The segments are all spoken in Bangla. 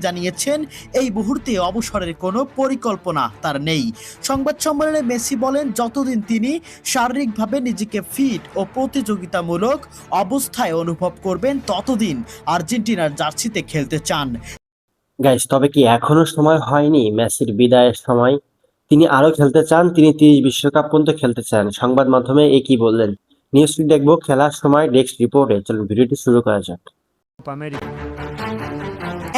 জানিয়েছেন এই মুহূর্তে অবসরের কোনো পরিকল্পনা তার নেই। সংবাদ সম্মেলনে মেসি বলেন, যতদিন তিনি শারীরিকভাবে নিজেকে ফিট ও প্রতিযোগিতামূলক অবস্থায় অনুভব করবেন ততদিন আর্জেন্টিনার জার্সিতে খেলতে চান। গাইস, তবে কি এখনো সময় হয়নি মেসির বিদায়ের সময়? তিনি আরো খেলতে চান, তিনি 30 বিশ্বকাপ পর্যন্ত খেলতে চান। সংবাদ মাধ্যমে কি বললেন নিউজটি দেখবো খেলার সময় ডেস্ক রিপোর্টে। চলুন ভিডিওটি শুরু করা যাক।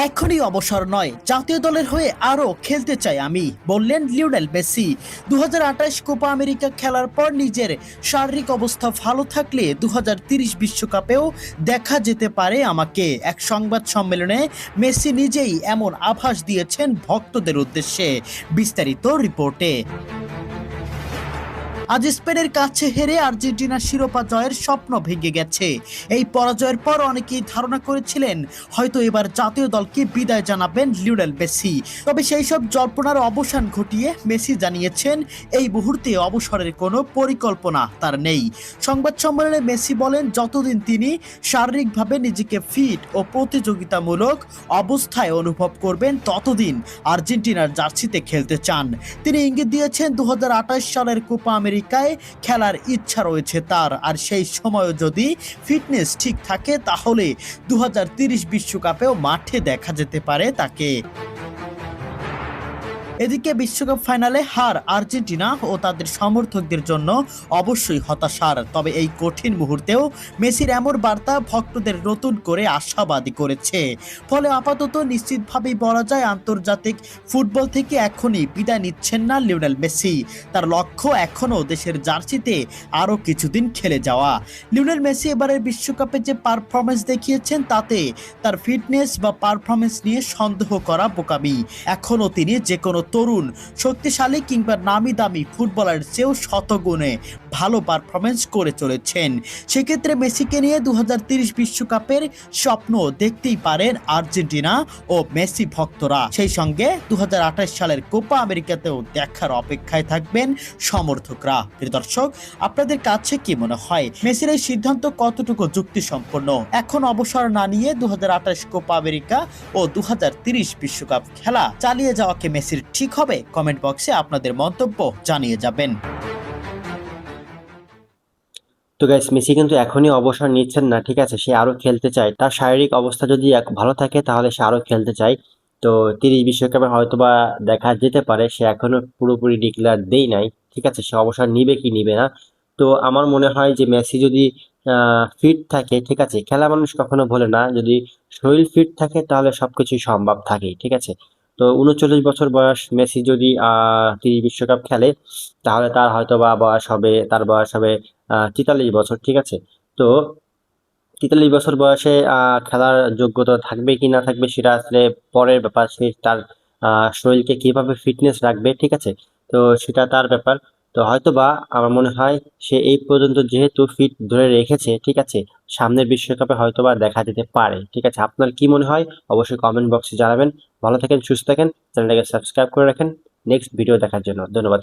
এখনই অবসর নয়, জাতীয় দলের হয়ে আরও খেলতে চাই আমি, বললেন লিওনেল মেসি। 2028 কোপা আমেরিকা খেলার পর নিজের শারীরিক অবস্থা ভালো থাকলে 2030 বিশ্বকাপেও দেখা যেতে পারে আমাকে। এক সংবাদ সম্মেলনে মেসি নিজেই এমন আভাস দিয়েছেন ভক্তদের উদ্দেশ্যে। বিস্তারিত রিপোর্টে। আজ স্পেনের কাছে হেরে আর্জেন্টিনার শিরোপা জয়ের স্বপ্ন ভেঙে গেছে। এই পরাজয়ের পর অনেকেই ধারণা করেছিলেন হয়তো এবার জাতীয় দলকে বিদায় জানাবেন লিওনেল মেসি। তবে সেই সব জল্পনার অবসান ঘটিয়ে মেসি জানিয়েছেন এই মুহূর্তে অবসরের কোনো পরিকল্পনা তার নেই। সংবাদ সম্মেলনে মেসি বলেন, যতদিন তিনি শারীরিকভাবে নিজেকে ফিট ও প্রতিযোগিতামূলক অবস্থায় অনুভব করবেন ততদিন আর্জেন্টিনার জার্সিতে খেলতে চান। তিনি ইঙ্গিত দিয়েছেন 2028 সালের কোপা আমেরিকায় খেলার ইচ্ছা রয়েছে তার, আর সেই সময়ও যদি ফিটনেস ঠিক থাকে তাহলে 2030 বিশ্বকাপেও মাঠে দেখা যেতে পারে তাকে। এদিকে বিশ্বকাপ ফাইনালে হার আর্জেন্টিনা ও তাদের সমর্থকদের জন্য অবশ্যই হতাশার। তবে এই কঠিন মুহূর্তেও মেসির এমন বার্তা ভক্তদের নতুন করে আশাবাদী করেছে। ফলে আপাতত নিশ্চিতভাবেই বলা যায় আন্তর্জাতিক ফুটবল থেকে এখনই বিদায় নিচ্ছেন না লিওনেল মেসি। তার লক্ষ্য এখনও দেশের জার্সিতে আরও কিছুদিন খেলে যাওয়া। লিওনেল মেসি এবারের বিশ্বকাপে যে পারফরমেন্স দেখিয়েছেন তাতে তার ফিটনেস বা পারফরমেন্স নিয়ে সন্দেহ করা বোকামি। এখনও তিনি যে কোনো তরুণ, শক্তিশালী কিংবা নামি দামি ফুটবলার চেয়েও শতগুণে ভালো পারফরমেন্স করে চলেছেন। সেক্ষেত্রে মেসিকে নিয়ে 2030 বিশ্বকাপের স্বপ্ন দেখতেই পারেন আর্জেন্টিনা ও মেসি ভক্তরা। সেই সঙ্গে 2028 সালের কোপা আমেরিকাতেও দেখার অপেক্ষায় থাকবেন সমর্থকরা। প্রিয় দর্শক, আপনাদের কাছে কি মনে হয় মেসির এই সিদ্ধান্ত কতটুকু যুক্তিসম্পন্ন? এখন অবসর না নিয়ে 2028 কোপা আমেরিকা ও 2030 বিশ্বকাপ খেলা চালিয়ে যাওয়াকে মেসির ঠিক হবে? কমেন্ট বক্সে আপনাদের মন্তব্য জানিয়ে যাবেন। তো গাইস, মেসি কিন্তু এখনই অবসর নিচ্ছেন না, ঠিক আছে? সে আরো খেলতে চায়। তার শারীরিক অবস্থা যদি ভালো থাকে তাহলে সে আরো খেলতে চায়। তো 30 বিশ্বকাপে হয়তোবা দেখা যেতে পারে। সে এখনো পুরোপুরি ডিক্লেয়ার দেই নাই, ঠিক আছে? সে অবসর নিবে কি নিবে না। তো আমার মনে হয় যে মেসি যদি ফিট থাকে, ঠিক আছে, খেলা মানুষ কখনো ভোলে না। যদি শরীর ফিট থাকে তাহলে সবকিছুই সম্ভব থাকে, ঠিক আছে? তো 39 বছর বয়স মেসি যদি 30 বিশ্বকাপ খেলে তাহলে তার হয়তোবা তার বয়স হবে 43 বছর, ঠিক আছে? তো 43 বছর বয়সে খেলার যোগ্যতা থাকবে কি না থাকবে সেটা আসলে পরের ব্যাপার। সে তার শরীরকে কিভাবে ফিটনেস রাখবে, ঠিক আছে? তো সেটা তার ব্যাপার। তো হয়তোবা আমার মনে হয় সে এই পর্যন্ত যেহেতু ফিট ধরে রেখেছে, ঠিক আছে, সামনের বিশ্বকাপে হয়তোবা দেখা যেতে পারে, ঠিক আছে? আপনার কি মনে হয় অবশ্যই কমেন্ট বক্সে জানাবেন। ভালো থাকেন, সুস্থ থাকেন, চ্যানেলটাকে সাবস্ক্রাইব করে রাখেন নেক্সট ভিডিও দেখার জন্য। ধন্যবাদ।